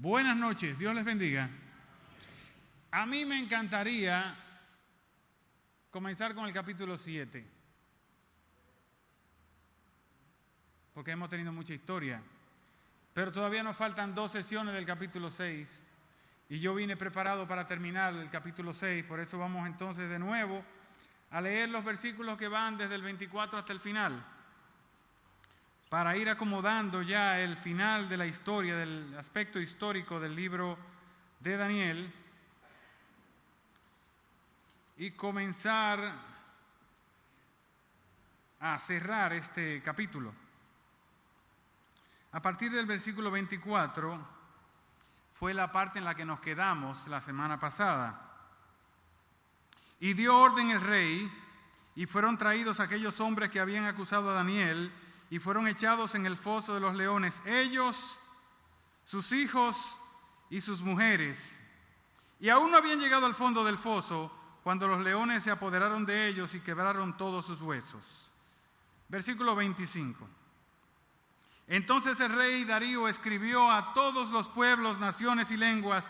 Buenas noches, Dios les bendiga. A mí me encantaría comenzar con el capítulo 7, porque hemos tenido mucha historia, pero todavía nos faltan 2 sesiones del capítulo 6, y yo vine preparado para terminar el capítulo 6, por eso vamos entonces de nuevo a leer los versículos que van desde el 24 hasta el final, para ir acomodando ya el final de la historia, del aspecto histórico del libro de Daniel, y comenzar a cerrar este capítulo. A partir del versículo 24 fue la parte en la que nos quedamos la semana pasada. Y dio orden el rey, y fueron traídos aquellos hombres que habían acusado a Daniel, y fueron echados en el foso de los leones, ellos, sus hijos y sus mujeres. Y aún no habían llegado al fondo del foso cuando los leones se apoderaron de ellos y quebraron todos sus huesos. Versículo 25. Entonces el rey Darío escribió a todos los pueblos, naciones y lenguas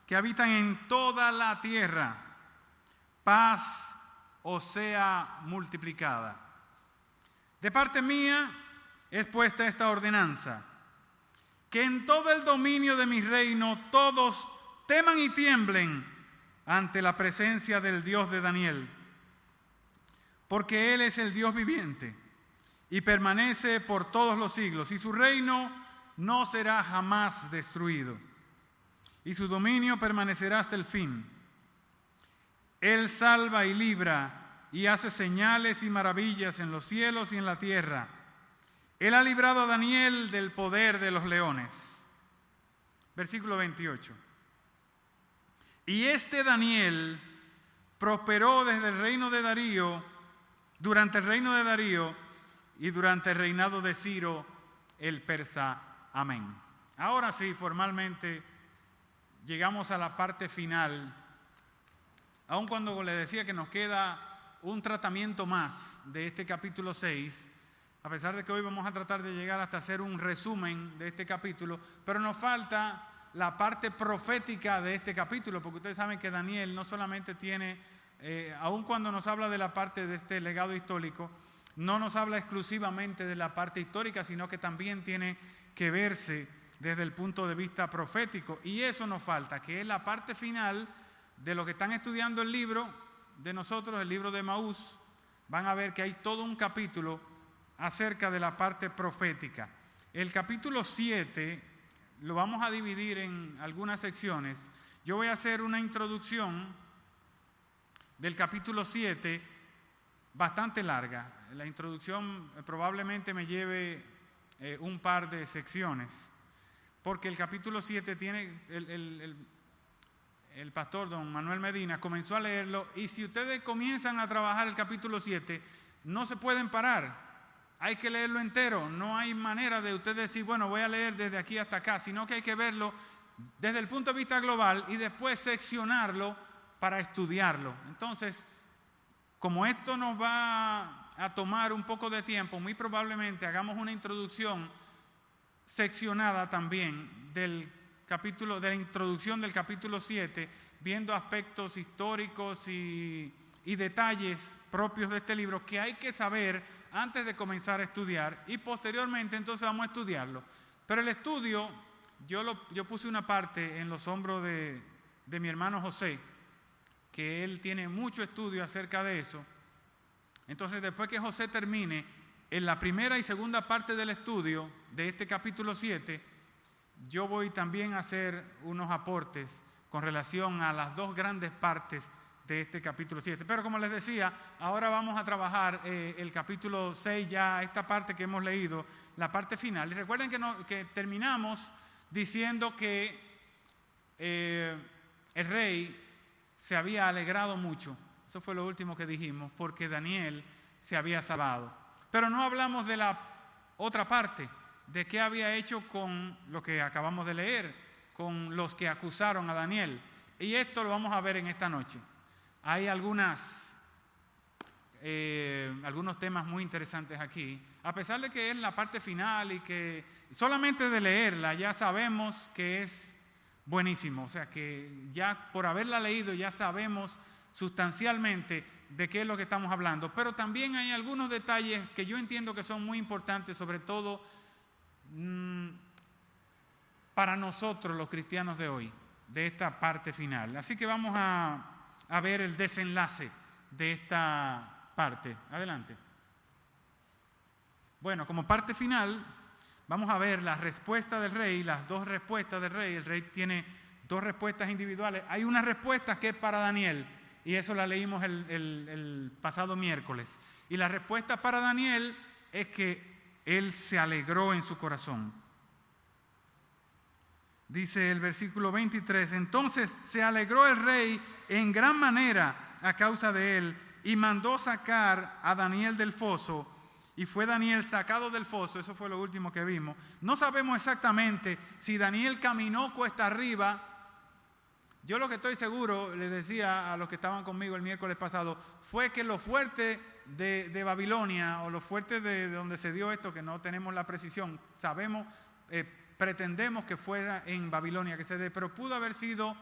que habitan en toda la tierra: paz os sea multiplicada. De parte mía es puesta esta ordenanza, que en todo el dominio de mi reino todos teman y tiemblen ante la presencia del Dios de Daniel, porque Él es el Dios viviente y permanece por todos los siglos, y su reino no será jamás destruido, y su dominio permanecerá hasta el fin. Él salva y libra y hace señales y maravillas en los cielos y en la tierra. Él ha librado a Daniel del poder de los leones. Versículo 28. Y este Daniel prosperó desde el reino de Darío, durante el reino de Darío y durante el reinado de Ciro el persa. Amén. Ahora sí, formalmente llegamos a la parte final, aun cuando les decía que nos queda un tratamiento más de este capítulo 6, a pesar de que hoy vamos a tratar de llegar hasta hacer un resumen de este capítulo, pero nos falta la parte profética de este capítulo, porque ustedes saben que Daniel no solamente tiene, aun cuando nos habla de la parte de este legado histórico, no nos habla exclusivamente de la parte histórica, sino que también tiene que verse desde el punto de vista profético, y eso nos falta, que es la parte final de lo que están estudiando el libro de nosotros, el libro de Maús. Van a ver que hay todo un capítulo acerca de la parte profética. El capítulo 7 lo vamos a dividir en algunas secciones. Yo voy a hacer una introducción del capítulo 7 bastante larga. La introducción probablemente me lleve un par de secciones, porque el capítulo 7 tiene, el pastor don Manuel Medina comenzó a leerlo, y si ustedes comienzan a trabajar el capítulo 7, no se pueden parar, hay que leerlo entero, no hay manera de ustedes decir, bueno, voy a leer desde aquí hasta acá, sino que hay que verlo desde el punto de vista global y después seccionarlo para estudiarlo. Entonces, como esto nos va a tomar un poco de tiempo, muy probablemente hagamos una introducción seccionada también del capítulo, de la introducción del capítulo 7, viendo aspectos históricos y detalles propios de este libro que hay que saber antes de comenzar a estudiar, y posteriormente entonces vamos a estudiarlo. Pero el estudio, yo puse una parte en los hombros de mi hermano José, que él tiene mucho estudio acerca de eso. Entonces, después que José termine en la primera y segunda parte del estudio de este capítulo 7, yo voy también a hacer unos aportes con relación a las 2 grandes partes de este capítulo 7. Pero como les decía, ahora vamos a trabajar el capítulo 6, ya esta parte que hemos leído, la parte final. Y recuerden que terminamos diciendo que el rey se había alegrado mucho. Eso fue lo último que dijimos, porque Daniel se había salvado. Pero no hablamos de la otra parte, de qué había hecho con lo que acabamos de leer, con los que acusaron a Daniel. Y esto lo vamos a ver en esta noche. Hay algunos temas muy interesantes aquí, a pesar de que es la parte final y que solamente de leerla ya sabemos que es buenísimo. O sea que ya por haberla leído ya sabemos sustancialmente de qué es lo que estamos hablando. Pero también hay algunos detalles que yo entiendo que son muy importantes, sobre todo para nosotros los cristianos de hoy, de esta parte final. Así que vamos a ver el desenlace de esta parte. Adelante. Bueno, como parte final, vamos a ver la respuesta del rey, las dos respuestas del rey. El rey tiene dos respuestas individuales. Hay una respuesta que es para Daniel, y eso la leímos el pasado miércoles. Y la respuesta para Daniel es que él se alegró en su corazón. Dice el versículo 23, entonces se alegró el rey en gran manera a causa de él, y mandó sacar a Daniel del foso. Y fue Daniel sacado del foso, eso fue lo último que vimos. No sabemos exactamente si Daniel caminó cuesta arriba. Yo lo que estoy seguro, le decía a los que estaban conmigo el miércoles pasado, fue que los fuertes de Babilonia, o los fuertes de donde se dio esto, que no tenemos la precisión, sabemos, pretendemos que fuera en Babilonia, pero pudo haber sido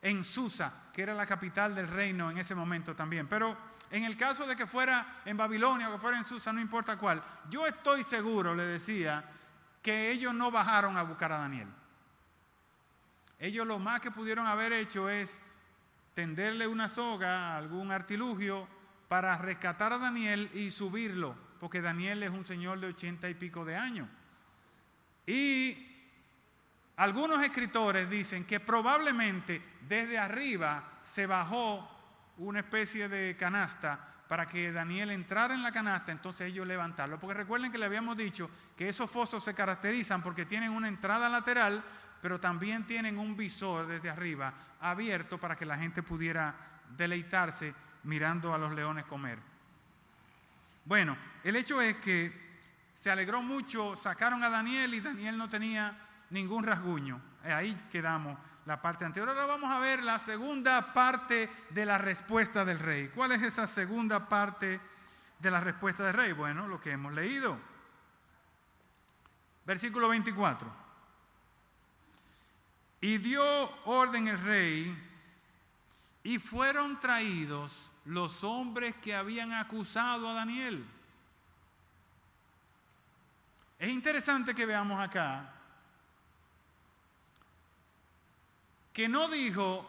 en Susa, que era la capital del reino en ese momento también. Pero en el caso de que fuera en Babilonia o que fuera en Susa, no importa cuál, yo estoy seguro, le decía, que ellos no bajaron a buscar a Daniel. Ellos lo más que pudieron haber hecho es tenderle una soga, algún artilugio, para rescatar a Daniel y subirlo, porque Daniel es un señor de 80 y pico de años. Y algunos escritores dicen que probablemente desde arriba se bajó una especie de canasta para que Daniel entrara en la canasta, entonces ellos levantarlo. Porque recuerden que le habíamos dicho que esos fosos se caracterizan porque tienen una entrada lateral, pero también tienen un visor desde arriba abierto para que la gente pudiera deleitarse mirando a los leones comer. Bueno, el hecho es que se alegró mucho, sacaron a Daniel y Daniel no tenía ningún rasguño. Ahí quedamos la parte anterior. Ahora vamos a ver la segunda parte de la respuesta del rey. ¿Cuál es esa segunda parte de la respuesta del rey? Bueno, lo que hemos leído. Versículo 24. Y dio orden el rey, y fueron traídos los hombres que habían acusado a Daniel. Es interesante que veamos acá que no dijo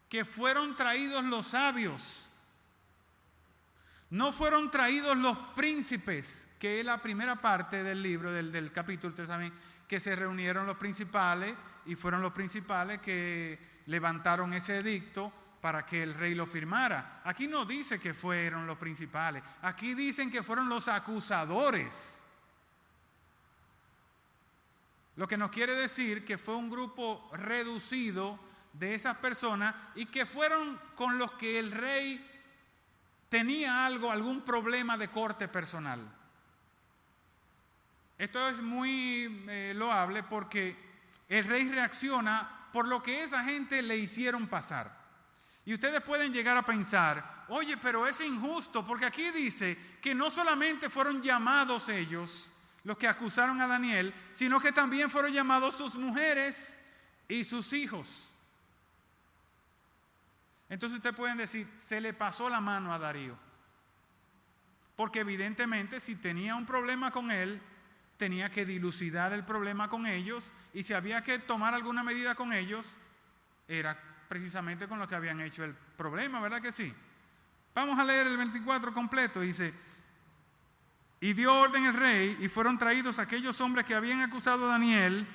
que fueron traídos los sabios, no fueron traídos los príncipes, que es la primera parte del libro, del capítulo. Ustedes saben que se reunieron los principales y fueron los principales que levantaron ese edicto para que el rey lo firmara. Aquí no dice que fueron los principales, aquí dicen que fueron los acusadores. Lo que nos quiere decir que fue un grupo reducido de esas personas y que fueron con los que el rey tenía algún problema de corte personal. Esto es muy loable porque el rey reacciona por lo que esa gente le hicieron pasar. Y ustedes pueden llegar a pensar, oye, pero es injusto, porque aquí dice que no solamente fueron llamados ellos, los que acusaron a Daniel, sino que también fueron llamados sus mujeres y sus hijos. Entonces ustedes pueden decir, se le pasó la mano a Darío. Porque evidentemente si tenía un problema con él, tenía que dilucidar el problema con ellos, y si había que tomar alguna medida con ellos, era precisamente con lo que habían hecho el problema, ¿verdad que sí? Vamos a leer el 24 completo, dice: y dio orden el rey, y fueron traídos aquellos hombres que habían acusado a Daniel,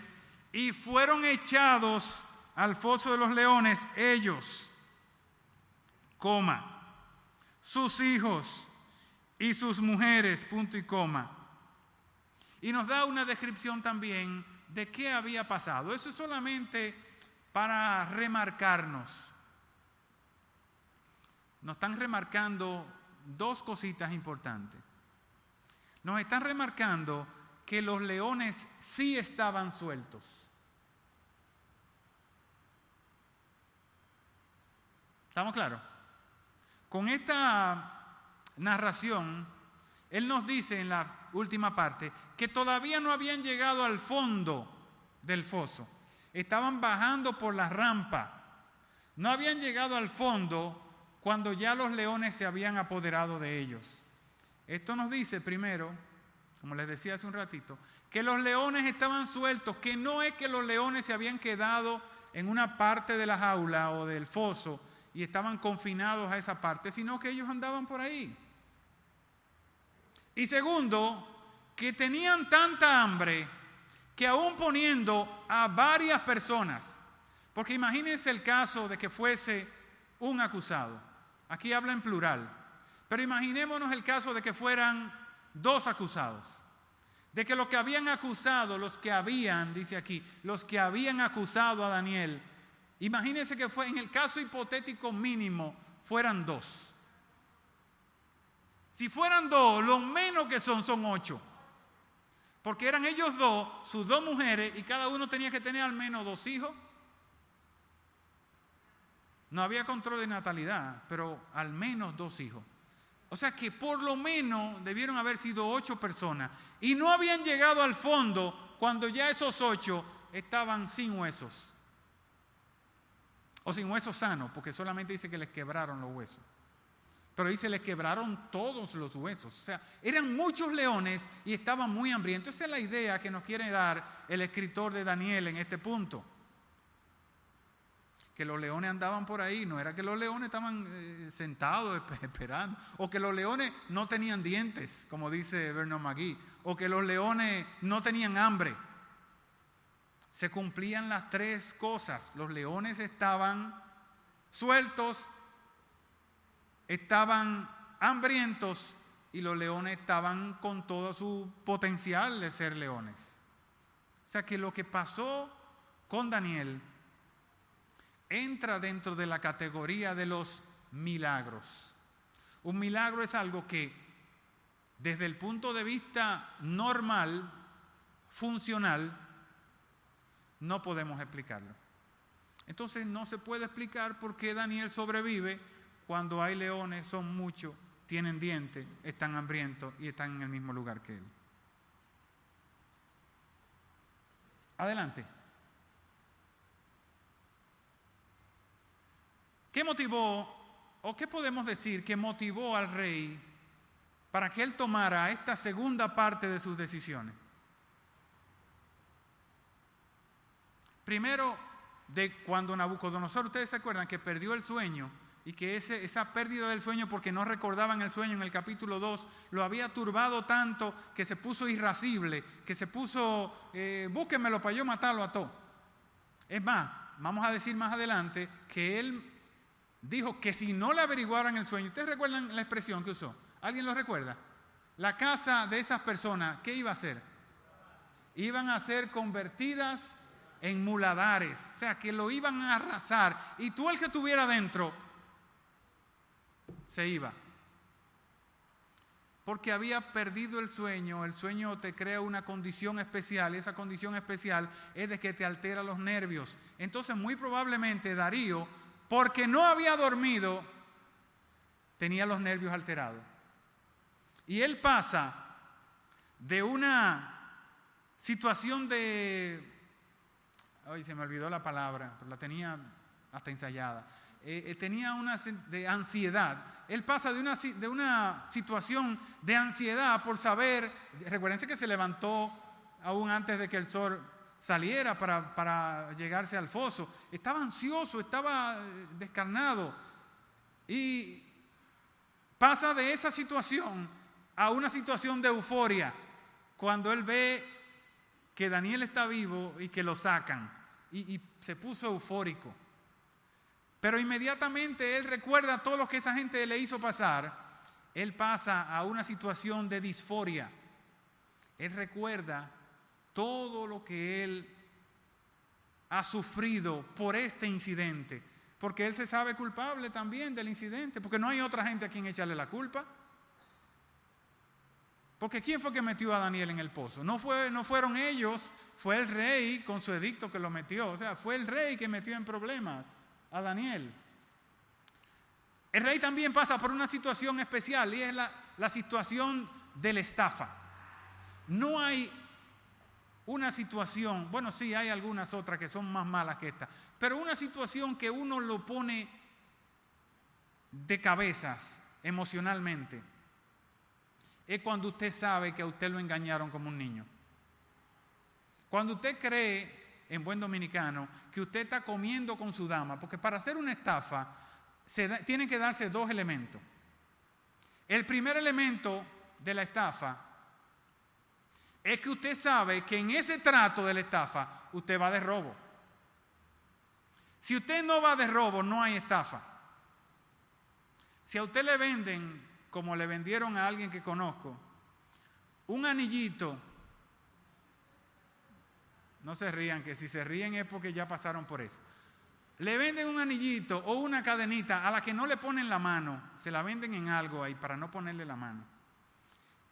y fueron echados al foso de los leones, ellos, sus hijos y sus mujeres, punto y coma. Y nos da una descripción también de qué había pasado. Eso es solamente para remarcarnos. Nos están remarcando dos cositas importantes. Nos están remarcando que los leones sí estaban sueltos. ¿Estamos claros? Con esta narración, él nos dice en la última parte que todavía no habían llegado al fondo del foso, estaban bajando por la rampa. No habían llegado al fondo cuando ya los leones se habían apoderado de ellos. Esto nos dice primero, como les decía hace un ratito, que los leones estaban sueltos, que no es que los leones se habían quedado en una parte de la jaula o del foso y estaban confinados a esa parte, sino que ellos andaban por ahí. Y segundo, que tenían tanta hambre que aún poniendo a varias personas, porque imagínense el caso de que fuese un acusado, aquí habla en plural, pero imaginémonos el caso de que fueran dos acusados, de que los que habían acusado, dice aquí, los que habían acusado a Daniel, imagínense que fue en el caso hipotético mínimo, fueran dos. Si fueran dos, lo menos que son 8. Porque eran ellos dos, sus 2 mujeres, y cada uno tenía que tener al menos 2 hijos. No había control de natalidad, pero al menos 2 hijos. O sea que por lo menos debieron haber sido 8 personas. Y no habían llegado al fondo cuando ya esos 8 estaban sin huesos. O sin huesos sanos, porque solamente dice que les quebraron los huesos. Pero dice, les quebraron todos los huesos. O sea, eran muchos leones y estaban muy hambrientos. Esa es la idea que nos quiere dar el escritor de Daniel en este punto. Que los leones andaban por ahí, no era que los leones estaban sentados esperando, o que los leones no tenían dientes, como dice Vernon McGee, o que los leones no tenían hambre. Se cumplían las 3 cosas. Los leones estaban sueltos, estaban hambrientos y los leones estaban con todo su potencial de ser leones. O sea que lo que pasó con Daniel entra dentro de la categoría de los milagros. Un milagro es algo que desde el punto de vista normal, funcional, no podemos explicarlo. Entonces no se puede explicar por qué Daniel sobrevive cuando hay leones, son muchos, tienen dientes, están hambrientos y están en el mismo lugar que él. Adelante. ¿Qué motivó, o qué podemos decir que motivó al rey para que él tomara esta segunda parte de sus decisiones? Primero, de cuando Nabucodonosor, ustedes se acuerdan que perdió el sueño y que esa pérdida del sueño, porque no recordaban el sueño en el capítulo 2, lo había turbado tanto que se puso irascible, que se puso, búsquenmelo para yo matarlo a todo. Es más, vamos a decir más adelante que él dijo que si no le averiguaran el sueño, ¿ustedes recuerdan la expresión que usó? ¿Alguien lo recuerda? La casa de esas personas, ¿qué iba a hacer? Iban a ser convertidas en muladares, o sea, que lo iban a arrasar, y tú el que estuviera dentro se iba. Porque había perdido el sueño te crea una condición especial, y esa condición especial es de que te altera los nervios. Entonces, muy probablemente Darío, porque no había dormido, tenía los nervios alterados. Y él pasa de una situación de... Ay, se me olvidó la palabra, pero la tenía hasta ensayada. Tenía una de ansiedad. Él pasa de una situación de ansiedad por saber, recuérdense que se levantó aún antes de que el sol saliera para llegarse al foso. Estaba ansioso, estaba descarnado. Y pasa de esa situación a una situación de euforia, cuando él ve que Daniel está vivo y que lo sacan, y se puso eufórico. Pero inmediatamente él recuerda todo lo que esa gente le hizo pasar. Él pasa a una situación de disforia. Él recuerda todo lo que él ha sufrido por este incidente, porque él se sabe culpable también del incidente, porque no hay otra gente a quien echarle la culpa. Porque ¿quién fue que metió a Daniel en el pozo? No fueron ellos, fue el rey con su edicto que lo metió. O sea, fue el rey que metió en problemas a Daniel. El rey también pasa por una situación especial, y es la situación de la estafa. No hay una situación, bueno, sí, hay algunas otras que son más malas que esta, pero una situación que uno lo pone de cabezas emocionalmente, es cuando usted sabe que a usted lo engañaron como un niño. Cuando usted cree, en buen dominicano, que usted está comiendo con su dama, porque para hacer una estafa tienen que darse dos elementos. El primer elemento de la estafa es que usted sabe que en ese trato de la estafa usted va de robo. Si usted no va de robo, no hay estafa. Si a usted le venden, como le vendieron a alguien que conozco, un anillito, no se rían, que si se ríen es porque ya pasaron por eso. Le venden un anillito o una cadenita a la que no le ponen la mano, se la venden en algo ahí para no ponerle la mano.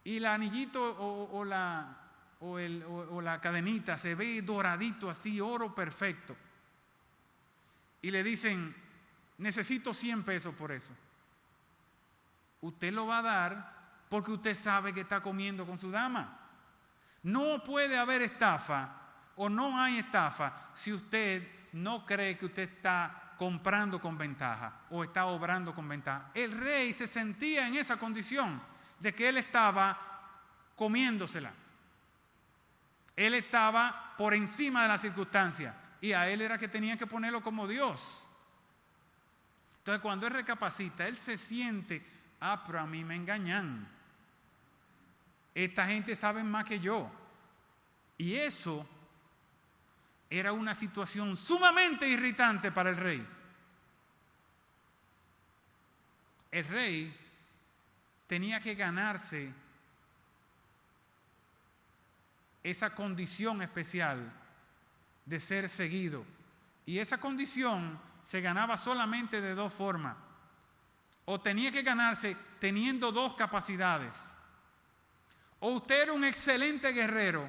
Y el anillito o la cadenita se ve doradito así, oro perfecto. Y le dicen, necesito 100 pesos por eso. Usted lo va a dar porque usted sabe que está comiendo con su dama. No puede haber estafa o no hay estafa si usted no cree que usted está comprando con ventaja o está obrando con ventaja. El rey se sentía en esa condición de que él estaba comiéndosela. Él estaba por encima de las circunstancias y a él era que tenía que ponerlo como Dios. Entonces cuando él recapacita, él se siente, pero a mí me engañan. Esta gente sabe más que yo. Y eso era una situación sumamente irritante para el rey. El rey tenía que ganarse esa condición especial de ser seguido. Y esa condición se ganaba solamente de dos formas. O tenía que ganarse teniendo dos capacidades. O usted era un excelente guerrero,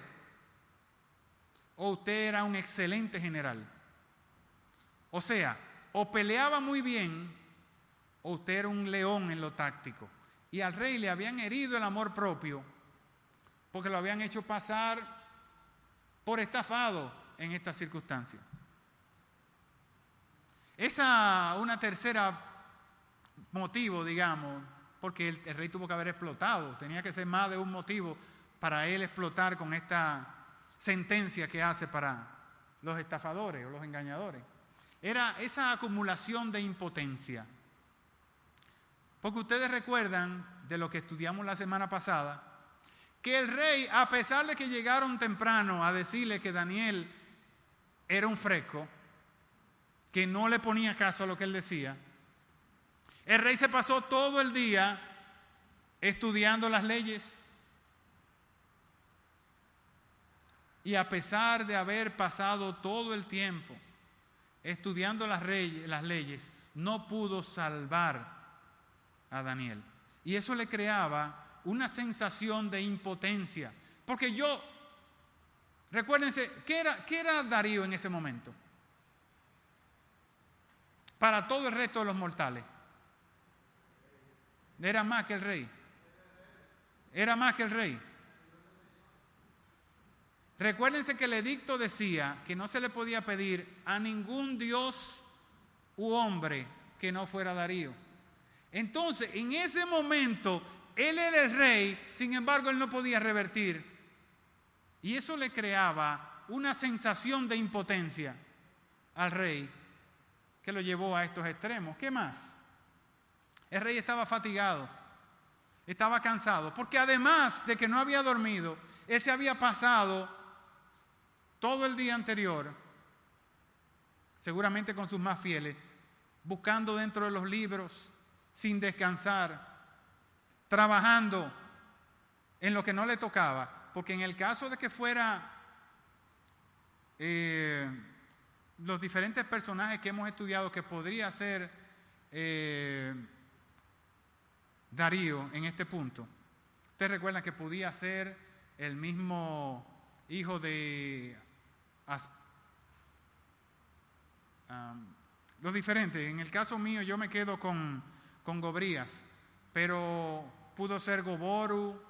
o usted era un excelente general. O sea, o peleaba muy bien, o usted era un león en lo táctico. Y al rey le habían herido el amor propio, porque lo habían hecho pasar por estafado en estas circunstancias. Una tercera motivo, digamos, porque el rey tuvo que haber explotado, tenía que ser más de un motivo para él explotar con esta sentencia que hace para los estafadores o los engañadores. Era esa acumulación de impotencia. Porque ustedes recuerdan de lo que estudiamos la semana pasada, que el rey, a pesar de que llegaron temprano a decirle que Daniel era un fresco, que no le ponía caso a lo que él decía, el rey se pasó todo el día estudiando las leyes. Y a pesar de haber pasado todo el tiempo estudiando las leyes, no pudo salvar a Daniel. Y eso le creaba una sensación de impotencia. Porque recuérdense, ¿qué era Darío en ese momento? Para todo el resto de los mortales. Era más que el rey. Era más que el rey. Recuérdense que el edicto decía que no se le podía pedir a ningún dios u hombre que no fuera Darío. Entonces, en ese momento, él era el rey, sin embargo, él no podía revertir. Y eso le creaba una sensación de impotencia al rey que lo llevó a estos extremos. ¿Qué más? El rey estaba fatigado, estaba cansado, porque además de que no había dormido, él se había pasado todo el día anterior, seguramente con sus más fieles, buscando dentro de los libros, sin descansar, trabajando en lo que no le tocaba, porque en el caso de que fuera los diferentes personajes que hemos estudiado que podría ser Darío en este punto, ustedes recuerdan que podía ser el mismo hijo de los diferentes. En el caso mío yo me quedo con Gobrías, pero pudo ser Goboru,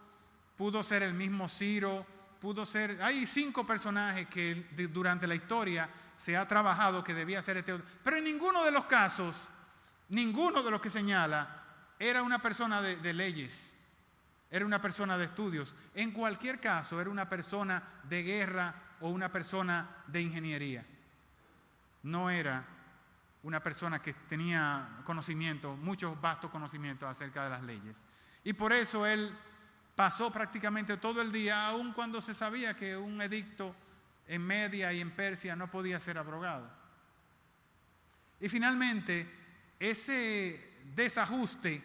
pudo ser el mismo Ciro, pudo ser, hay 5 personajes que durante la historia se ha trabajado que debía ser este otro, pero en ninguno de los casos, ninguno de los que señala, era una persona de leyes, era una persona de estudios. En cualquier caso, era una persona de guerra o una persona de ingeniería. No era una persona que tenía conocimientos, muchos vastos conocimientos acerca de las leyes. Y por eso él pasó prácticamente todo el día, aun cuando se sabía que un edicto en Media y en Persia no podía ser abrogado. Y finalmente, ese desajuste,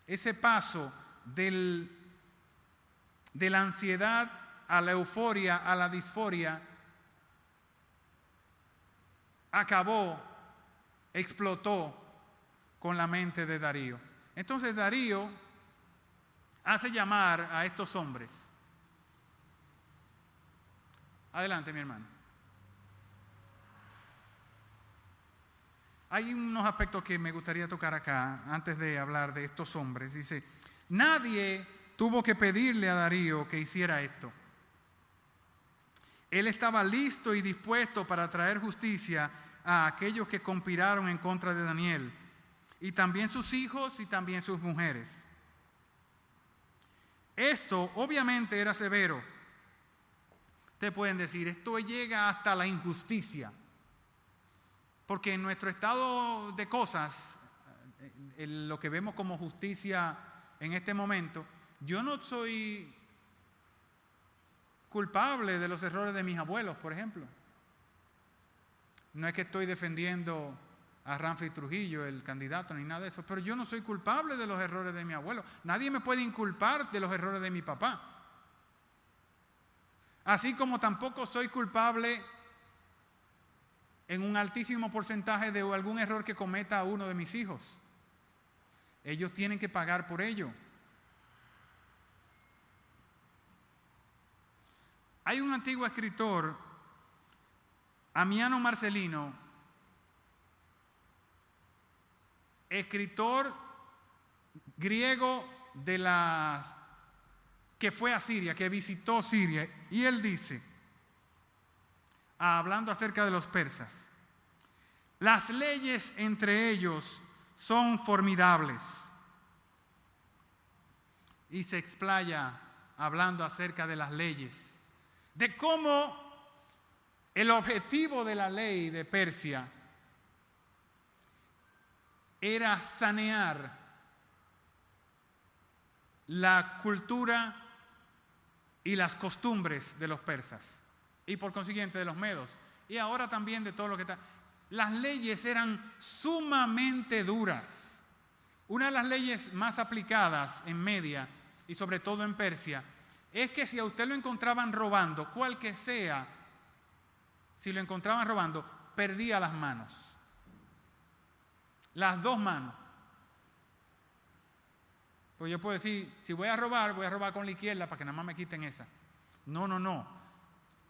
ese paso de la ansiedad a la euforia, a la disforia, explotó con la mente de Darío. Entonces Darío hace llamar a estos hombres. Adelante, mi hermano. Hay unos aspectos que me gustaría tocar acá antes de hablar de estos hombres. Dice, nadie tuvo que pedirle a Darío que hiciera esto. Él estaba listo y dispuesto para traer justicia a aquellos que conspiraron en contra de Daniel, y también sus hijos y también sus mujeres. Esto obviamente era severo. Ustedes pueden decir, esto llega hasta la injusticia. Porque en nuestro estado de cosas, lo que vemos como justicia en este momento, yo no soy culpable de los errores de mis abuelos, por ejemplo. No es que estoy defendiendo a Ramfis Trujillo, el candidato, ni nada de eso, pero yo no soy culpable de los errores de mi abuelo. Nadie me puede inculpar de los errores de mi papá. Así como tampoco soy culpable en un altísimo porcentaje de algún error que cometa uno de mis hijos. Ellos tienen que pagar por ello. Hay un antiguo escritor, Amiano Marcelino, escritor griego que fue a Siria, que visitó Siria, y él dice, hablando acerca de los persas, las leyes entre ellos son formidables. Y se explaya hablando acerca de las leyes, de cómo el objetivo de la ley de Persia era sanear la cultura y las costumbres de los persas, y por consiguiente de los medos, y ahora también de todo lo que está. Las leyes eran sumamente duras. Una de las leyes más aplicadas en Media y sobre todo en Persia es que si a usted lo encontraban robando, cual que sea, si lo encontraban robando, perdía las manos. Las 2 manos. Pues yo puedo decir, si voy a robar con la izquierda para que nada más me quiten esa. No.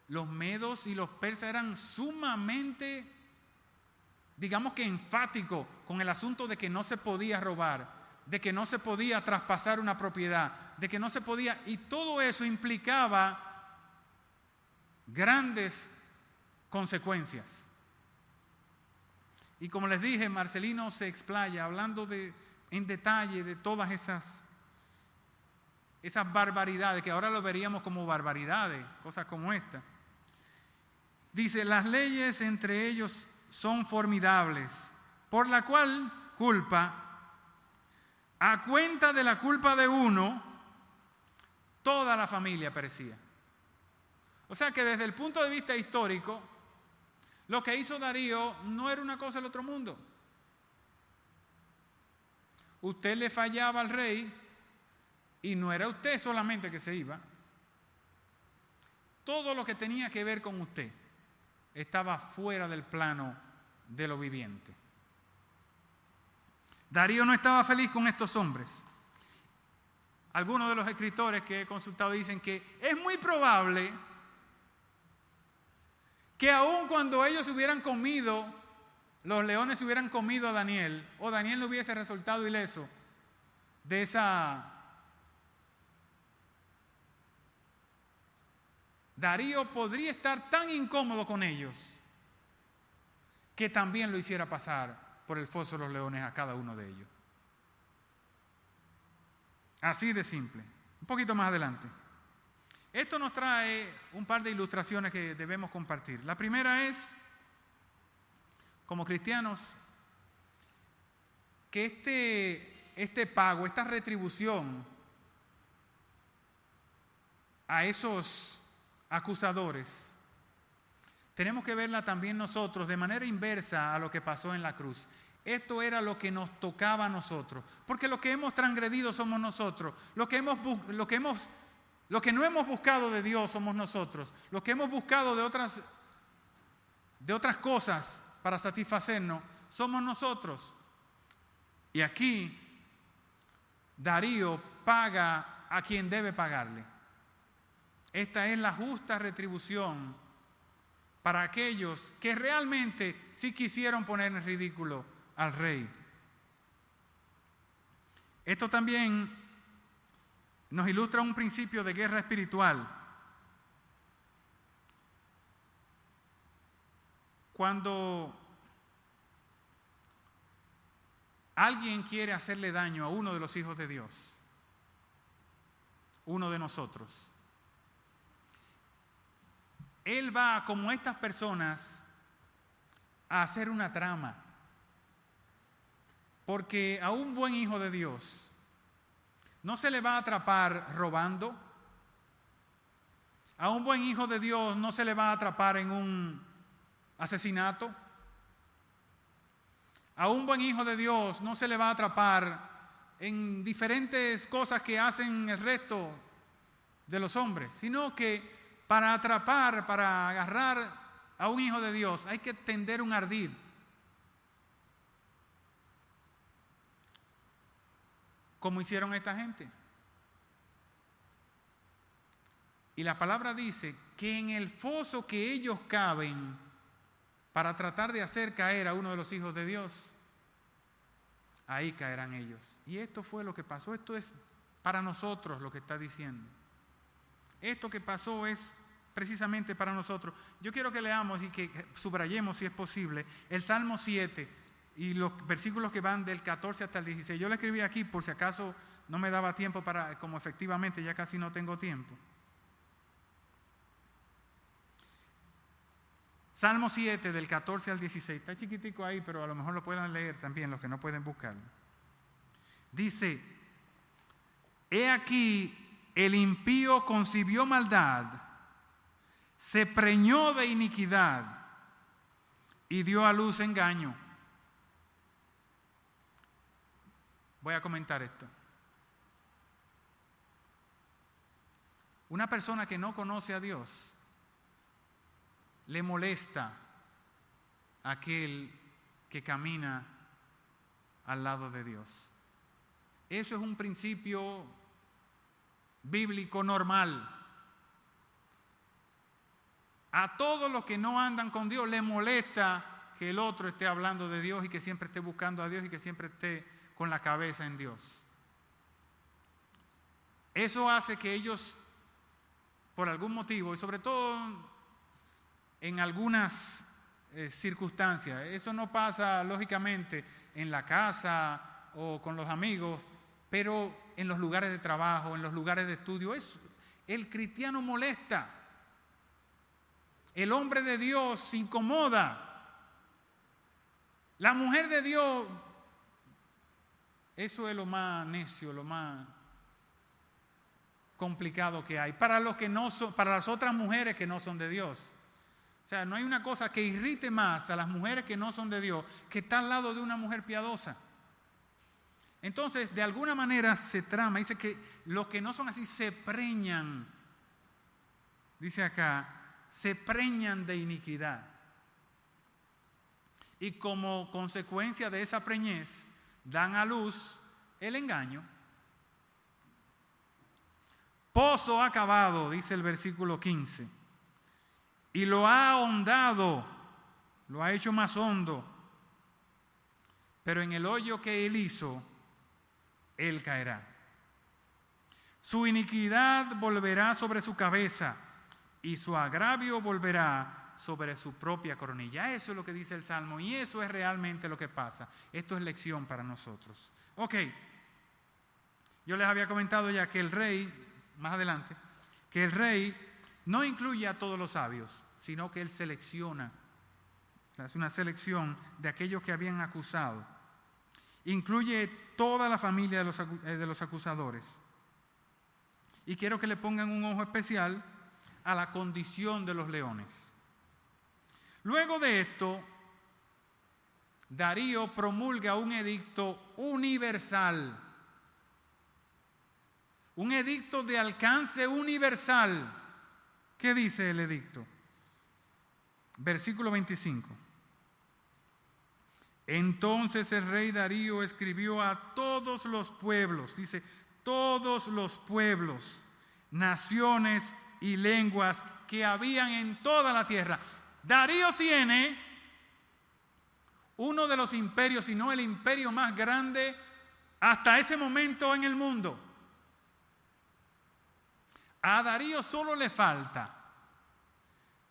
Los medos y los persas eran sumamente, digamos que enfáticos con el asunto de que no se podía robar, de que no se podía traspasar una propiedad, de que no se podía, y todo eso implicaba grandes consecuencias. Y como les dije, Marcelino se explaya hablando en detalle de todas esas barbaridades, que ahora lo veríamos como barbaridades, cosas como esta. Dice, las leyes entre ellos son formidables, por la cual culpa, a cuenta de la culpa de uno, toda la familia perecía. O sea que desde el punto de vista histórico, lo que hizo Darío no era una cosa del otro mundo. Usted le fallaba al rey y no era usted solamente que se iba. Todo lo que tenía que ver con usted estaba fuera del plano de lo viviente. Darío no estaba feliz con estos hombres. Algunos de los escritores que he consultado dicen que es muy probable que aun cuando ellos hubieran comido, los leones hubieran comido a Daniel, o Daniel no hubiese resultado ileso de Darío podría estar tan incómodo con ellos que también lo hiciera pasar por el foso de los leones a cada uno de ellos. Así de simple. Un poquito más adelante. Esto nos trae un par de ilustraciones que debemos compartir. La primera es, como cristianos, que este pago, esta retribución a esos acusadores, tenemos que verla también nosotros de manera inversa a lo que pasó en la cruz. Esto era lo que nos tocaba a nosotros, porque lo que hemos transgredido somos nosotros, lo que no hemos buscado de Dios somos nosotros, lo que hemos buscado de otras cosas para satisfacernos somos nosotros. Y aquí Darío paga a quien debe pagarle. Esta es la justa retribución para aquellos que realmente sí quisieron poner en ridículo al rey. Esto también nos ilustra un principio de guerra espiritual. Cuando alguien quiere hacerle daño a uno de los hijos de Dios, uno de nosotros, él va, como estas personas, a hacer una trama. Porque a un buen hijo de Dios no se le va a atrapar robando. A un buen hijo de Dios no se le va a atrapar en un asesinato. A un buen hijo de Dios no se le va a atrapar en diferentes cosas que hacen el resto de los hombres, sino que para atrapar, para agarrar a un hijo de Dios hay que tender un ardid. Como hicieron esta gente. Y la palabra dice que en el foso que ellos caben para tratar de hacer caer a uno de los hijos de Dios, ahí caerán ellos. Y esto fue lo que pasó. Esto es para nosotros lo que está diciendo. Esto que pasó es precisamente para nosotros. Yo quiero que leamos y que subrayemos, si es posible, el Salmo 7 y los versículos que van del 14 hasta el 16. Yo lo escribí aquí por si acaso no me daba tiempo para, como efectivamente ya casi no tengo tiempo. Salmo 7 del 14 al 16. Está chiquitico ahí, pero a lo mejor lo puedan leer también los que no pueden buscarlo. Dice: he aquí, el impío concibió maldad, se preñó de iniquidad y dio a luz engaño. Voy a comentar esto. Una persona que no conoce a Dios le molesta a aquel que camina al lado de Dios. Eso es un principio bíblico normal. A todos los que no andan con Dios les molesta que el otro esté hablando de Dios y que siempre esté buscando a Dios y que siempre esté con la cabeza en Dios. Eso hace que ellos, por algún motivo, y sobre todo en algunas circunstancias, eso no pasa lógicamente en la casa o con los amigos, pero en los lugares de trabajo, en los lugares de estudio, el cristiano molesta. El hombre de Dios se incomoda. La mujer de Dios, eso es lo más necio, lo más complicado que hay. Para los que no son, para las otras mujeres que no son de Dios. O sea, no hay una cosa que irrite más a las mujeres que no son de Dios que estar al lado de una mujer piadosa. Entonces, de alguna manera se trama. Dice que los que no son así se preñan. Dice acá, se preñan de iniquidad. Y como consecuencia de esa preñez, dan a luz el engaño. Pozo ha cavado, dice el versículo 15, y lo ha ahondado, lo ha hecho más hondo, pero en el hoyo que él hizo, él caerá. Su iniquidad volverá sobre su cabeza, y su agravio volverá sobre su propia coronilla. Eso es lo que dice el Salmo y eso es realmente lo que pasa. Esto es lección para nosotros. Ok, yo les había comentado ya que el rey, más adelante, que el rey no incluye a todos los sabios, sino que él selecciona, hace una selección de aquellos que habían acusado. Incluye toda la familia de los acusadores. Y quiero que le pongan un ojo especial a la condición de los leones. Luego de esto, Darío promulga un edicto universal, un edicto de alcance universal. ¿Qué dice el edicto? Versículo 25. Entonces el rey Darío escribió a todos los pueblos, dice, todos los pueblos, naciones y lenguas que habían en toda la tierra. Darío tiene uno de los imperios, si no el imperio más grande hasta ese momento en el mundo. A Darío solo le falta,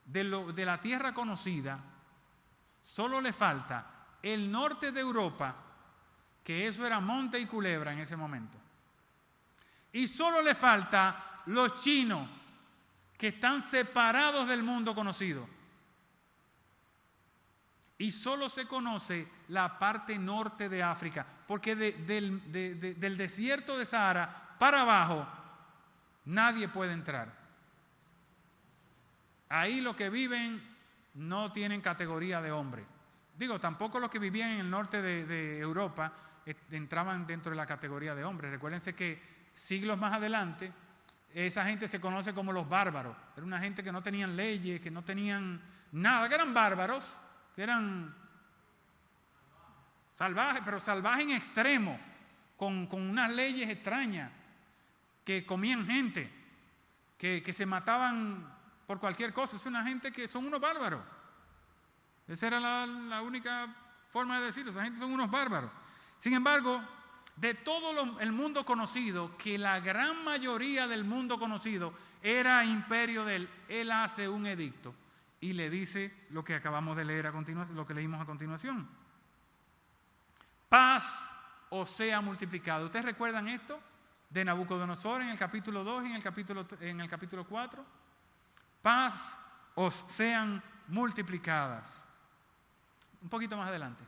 de la tierra conocida, solo le falta el norte de Europa, que eso era monte y culebra en ese momento. Y solo le falta los chinos, que están separados del mundo conocido. Y solo se conoce la parte norte de África, porque del desierto de Sahara para abajo nadie puede entrar. Ahí los que viven no tienen categoría de hombre. Digo, tampoco los que vivían en el norte de Europa entraban dentro de la categoría de hombres. Recuérdense que siglos más adelante, esa gente se conoce como los bárbaros. Era una gente que no tenían leyes, que no tenían nada, que eran bárbaros, que eran salvajes, pero salvajes en extremo, con unas leyes extrañas, que comían gente, que se mataban por cualquier cosa. Es una gente que son unos bárbaros. Esa era la única forma de decirlo. Esa gente son unos bárbaros. Sin embargo, de todo el mundo conocido, que la gran mayoría del mundo conocido era imperio de él, él hace un edicto y le dice lo que acabamos de leer a continuación, lo que leímos a continuación. Paz os sea multiplicado. ¿Ustedes recuerdan esto de Nabucodonosor en el capítulo 2 y en el capítulo 4? Paz os sean multiplicadas. Un poquito más adelante.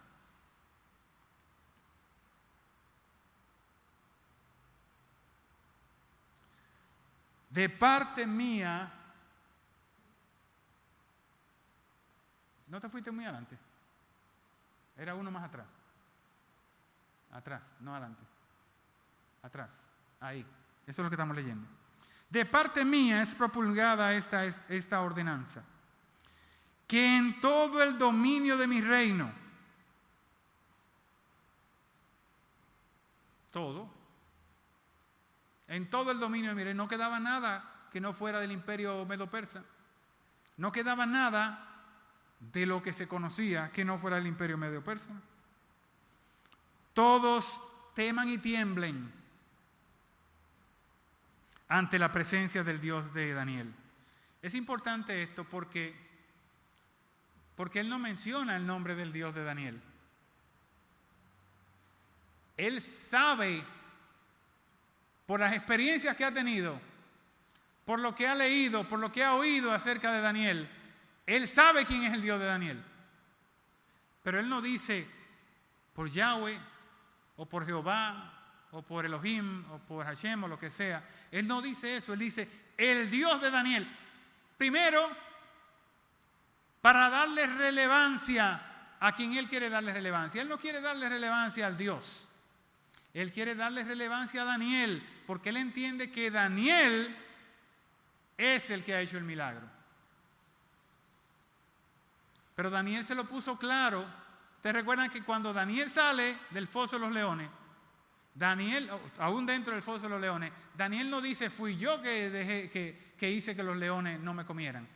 De parte mía, ¿no te fuiste muy adelante? Era uno más atrás. Atrás, no adelante. Atrás, ahí. Eso es lo que estamos leyendo. De parte mía es promulgada esta ordenanza, que en todo el dominio de mi reino, en todo el dominio de mi reino, no quedaba nada que no fuera del imperio medo-persa, no quedaba nada de lo que se conocía que no fuera del imperio medo-persa. Todos teman y tiemblen ante la presencia del Dios de Daniel. Es importante esto porque él no menciona el nombre del Dios de Daniel. Él sabe, por las experiencias que ha tenido, por lo que ha leído, por lo que ha oído acerca de Daniel, él sabe quién es el Dios de Daniel. Pero él no dice por Yahweh, o por Jehová, o por Elohim, o por Hashem, o lo que sea. Él no dice eso, él dice el Dios de Daniel. Primero, para darle relevancia a quien él quiere darle relevancia. Él no quiere darle relevancia al Dios. Él quiere darle relevancia a Daniel, porque él entiende que Daniel es el que ha hecho el milagro. Pero Daniel se lo puso claro. Ustedes recuerdan que cuando Daniel sale del foso de los leones, Daniel, aún dentro del foso de los leones, Daniel no dice, fui yo que hice que los leones no me comieran.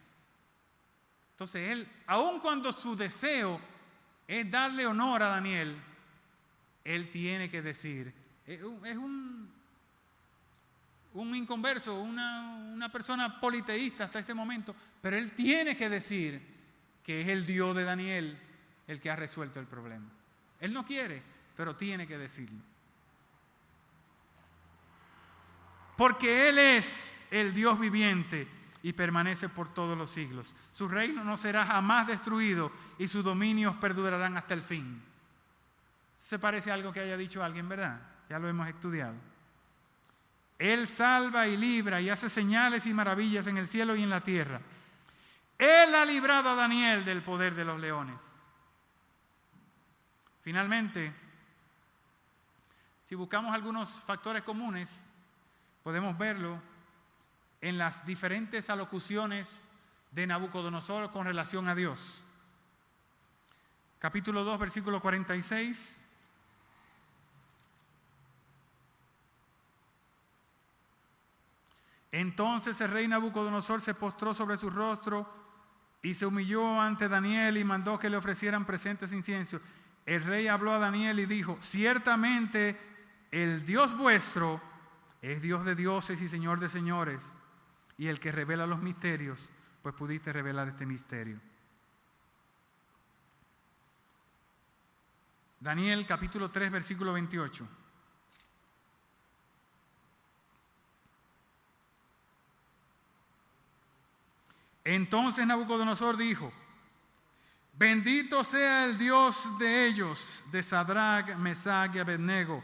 Entonces él, aun cuando su deseo es darle honor a Daniel, él tiene que decir, es un inconverso, una persona politeísta hasta este momento, pero él tiene que decir que es el Dios de Daniel el que ha resuelto el problema. Él no quiere, pero tiene que decirlo. Porque Él es el Dios viviente y permanece por todos los siglos. Su reino no será jamás destruido y sus dominios perdurarán hasta el fin. Se parece a algo que haya dicho alguien, ¿verdad? Ya lo hemos estudiado. Él salva y libra y hace señales y maravillas en el cielo y en la tierra. Él ha librado a Daniel del poder de los leones. Finalmente, si buscamos algunos factores comunes, podemos verlo en las diferentes alocuciones de Nabucodonosor con relación a Dios. Capítulo 2, versículo 46. Entonces el rey Nabucodonosor se postró sobre su rostro y se humilló ante Daniel y mandó que le ofrecieran presentes de incienso. El rey habló a Daniel y dijo: ciertamente el Dios vuestro es Dios de dioses y Señor de señores, y el que revela los misterios, pues pudiste revelar este misterio. Daniel capítulo 3, versículo 28. Entonces Nabucodonosor dijo: bendito sea el Dios de ellos, de Sadrach, Mesach y Abednego,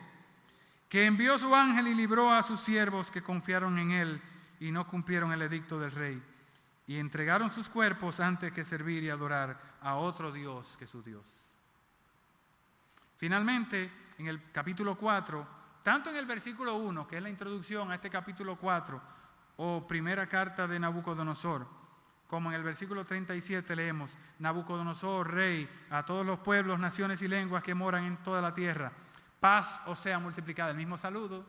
que envió su ángel y libró a sus siervos que confiaron en él y no cumplieron el edicto del rey, y entregaron sus cuerpos antes que servir y adorar a otro Dios que su Dios. Finalmente, en el capítulo 4, tanto en el versículo 1, que es la introducción a este capítulo 4, o primera carta de Nabucodonosor, como en el versículo 37 leemos: Nabucodonosor, rey, a todos los pueblos, naciones y lenguas que moran en toda la tierra, paz os sea multiplicada. El mismo saludo.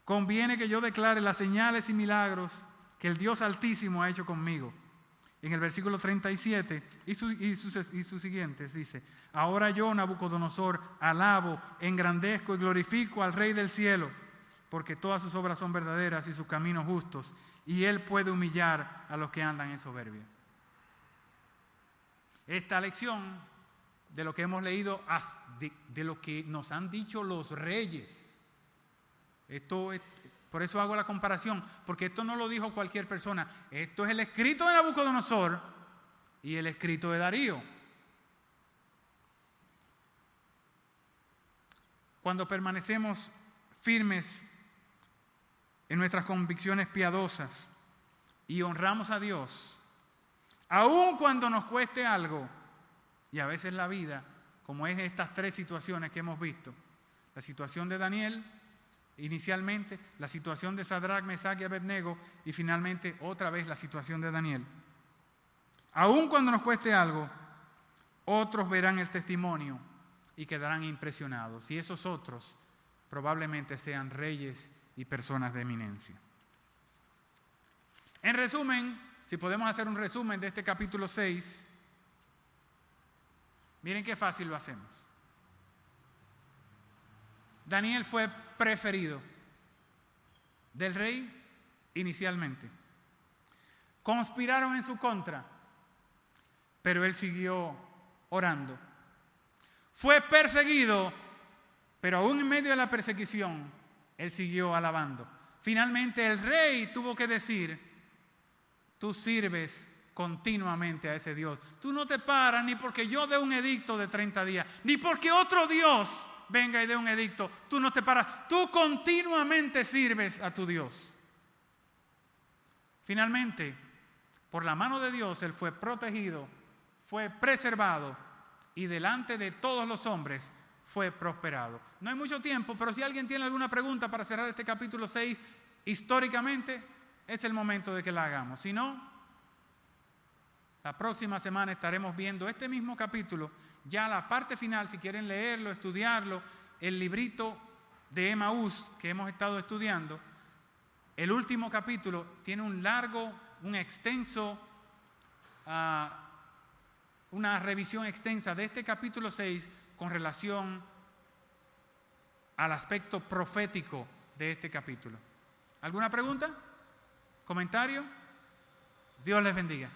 Conviene que yo declare las señales y milagros que el Dios Altísimo ha hecho conmigo. En el versículo 37 y sus siguientes dice: ahora yo, Nabucodonosor, alabo, engrandezco y glorifico al Rey del cielo, porque todas sus obras son verdaderas y sus caminos justos, y Él puede humillar a los que andan en soberbia. Esta lección de lo que hemos leído, de lo que nos han dicho los reyes. Por eso hago la comparación, porque esto no lo dijo cualquier persona. Esto es el escrito de Nabucodonosor y el escrito de Darío. Cuando permanecemos firmes en nuestras convicciones piadosas y honramos a Dios, aun cuando nos cueste algo, y a veces la vida, como es estas tres situaciones que hemos visto: la situación de Daniel inicialmente, la situación de Sadrach, Mesach y Abednego, y finalmente otra vez la situación de Daniel. Aun cuando nos cueste algo, otros verán el testimonio y quedarán impresionados, y esos otros probablemente sean reyes y personas de eminencia. En resumen, si podemos hacer un resumen de este capítulo 6, miren qué fácil lo hacemos. Daniel fue preferido del rey inicialmente. Conspiraron en su contra, pero él siguió orando. Fue perseguido, pero aún en medio de la persecución, él siguió alabando. Finalmente el rey tuvo que decir: tú sirves continuamente a ese Dios. Tú no te paras ni porque yo dé un edicto de 30 días, ni porque otro Dios venga y dé un edicto. Tú no te paras. Tú continuamente sirves a tu Dios. Finalmente, por la mano de Dios, él fue protegido, fue preservado y delante de todos los hombres fue prosperado. No hay mucho tiempo, pero si alguien tiene alguna pregunta para cerrar este capítulo 6, históricamente, es el momento de que la hagamos. Si no, la próxima semana estaremos viendo este mismo capítulo, ya la parte final, si quieren leerlo, estudiarlo, el librito de Emaús que hemos estado estudiando. El último capítulo tiene una revisión extensa de este capítulo 6 con relación al aspecto profético de este capítulo. ¿Alguna pregunta? ¿Comentario? Dios les bendiga.